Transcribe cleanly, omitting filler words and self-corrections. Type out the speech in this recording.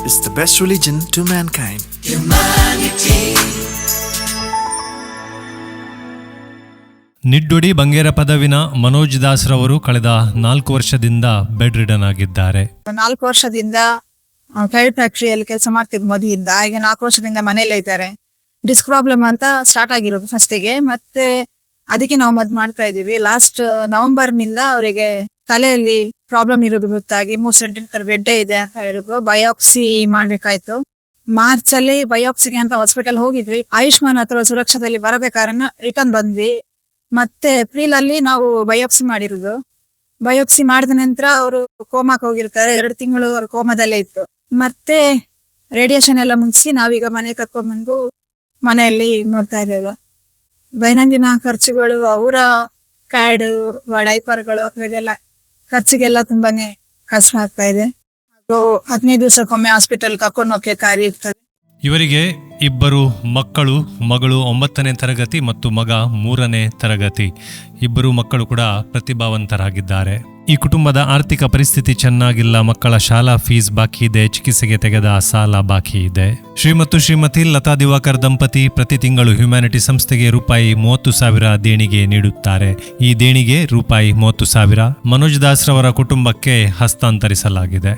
is the best religion to mankind. ನಿಡ್ಡುಡಿ ಬಂಗೇರಪದವಿನ Manoj Das ರವರು ಕಳೆದ 4 ವರ್ಷದಿಂದ ಬೆಡ್ ರಿಡನ್ ಆಗಿದ್ದಾರೆ. 4 ವರ್ಷದಿಂದ ಪ್ರೈವೇಟ್ ಫ್ಯಾಕ್ಟರಿಯಲ್ಲಿ ಕೆಲಸ ಮಾಡ್ತಿದ್ರು ಮದುವೆಯಿಂದ. ಈಗ 4 ವರ್ಷದಿಂದ ಮನೇಲಿ ಇದ್ದಾರೆ. ಡಿಸ್ಕ್ ಪ್ರಾಬ್ಲಮ್ ಅಂತ ಸ್ಟಾರ್ಟ್ ಆಗಿರೋದು ಫಸ್ಟಿಗೆ, ಮತ್ತೆ ಅದಕ್ಕೆ ನಾವು ಮದ್ದು ಮಾಡ್ತಾ ಇದೀವಿ. ಲಾಸ್ಟ್ ನವೆಂಬರ್ ನಿಂದ ಅವರಿಗೆ ತಲೆಯಲ್ಲಿ ಪ್ರಾಬ್ಲಮ್ ಇರೋದು ಗೊತ್ತಾಗಿ 3 ಸೆಂಟಿಮೀಟರ್ ಬೆಡ್ ಇದೆ ಅಂತ ಹೇಳಿದ್ರು. ಬಯೋಪ್ಸಿ ಮಾಡ್ಬೇಕಾಯ್ತು. ಮಾರ್ಚ್ ಅಲ್ಲಿ ಬಯೋಪ್ಸಿಗೆ ಅಂತ ಹಾಸ್ಪಿಟಲ್ ಹೋಗಿದ್ವಿ. ಆಯುಷ್ಮಾನ್ ಅಥವಾ ಸುರಕ್ಷಾದಲ್ಲಿ ಬರಬೇಕಾದ್ರೆ ರಿಟರ್ನ್ ಬಂದ್ವಿ. ಮತ್ತೆ ಏಪ್ರಿಲ್ ಅಲ್ಲಿ ನಾವು ಬಯೋಪ್ಸಿ ಮಾಡಿರೋದು. ಬಯೋಪ್ಸಿ ಮಾಡಿದ ನಂತರ ಅವರು ಕೋಮಾಕ್ ಹೋಗಿರ್ತಾರೆ. 2 ತಿಂಗಳು ಅವ್ರ ಕೋಮಾದಲ್ಲೇ ಇತ್ತು. ಮತ್ತೆ ರೇಡಿಯೇಷನ್ ಎಲ್ಲ ಮುಗಿಸಿ ನಾವೀಗ ಮನೆ ಕರ್ಕೊಂಡ್ಬಂದು ಮನೆಯಲ್ಲಿ ನೋಡ್ತಾ ಇದ್ದೇವೆ. ದೈನಂದಿನ ಖರ್ಚುಗಳು, ಅವರ ಕ್ಯಾಡ್, ಡೈಪರ್ಗಳು ಇದೆಲ್ಲ ಖರ್ಚಿಗೆಲ್ಲ ತುಂಬಾನೇ ಕಷ್ಟ ಆಗ್ತಾ ಇದೆ. 15 ದಿವಸಕ್ಕೊಮ್ಮೆ ಹಾಸ್ಪಿಟಲ್ ಕರ್ಕೊಂಡು ಹೋಗಕ್ಕೆ ಕಾರ್ಯ ಇರ್ತದೆ. ಇವರಿಗೆ 2 ಮಕ್ಕಳು, ಮಗಳು 9ನೇ ತರಗತಿ ಮತ್ತು ಮಗ 3ನೇ ತರಗತಿ. 2 ಮಕ್ಕಳು ಕೂಡ ಪ್ರತಿಭಾವಂತರಾಗಿದ್ದಾರೆ. ಈ ಕುಟುಂಬದ ಆರ್ಥಿಕ ಪರಿಸ್ಥಿತಿ ಚೆನ್ನಾಗಿಲ್ಲ. ಮಕ್ಕಳ ಶಾಲಾ ಫೀಸ್ ಬಾಕಿ ಇದೆ, ಚಿಕಿತ್ಸೆಗೆ ತೆಗೆದ ಸಾಲ ಬಾಕಿ ಇದೆ. ಶ್ರೀಮತಿ ಲತಾ ದಿವಾಕರ್ ದಂಪತಿ ಪ್ರತಿ ತಿಂಗಳು ಹ್ಯುಮ್ಯಾನಿಟಿ ಸಂಸ್ಥೆಗೆ ರೂಪಾಯಿ 30,000 ದೇಣಿಗೆ ನೀಡುತ್ತಾರೆ. ಈ ದೇಣಿಗೆ ರೂಪಾಯಿ 30,000 ಮನೋಜ್ ದಾಸ್ ರವರ ಕುಟುಂಬಕ್ಕೆ ಹಸ್ತಾಂತರಿಸಲಾಗಿದೆ.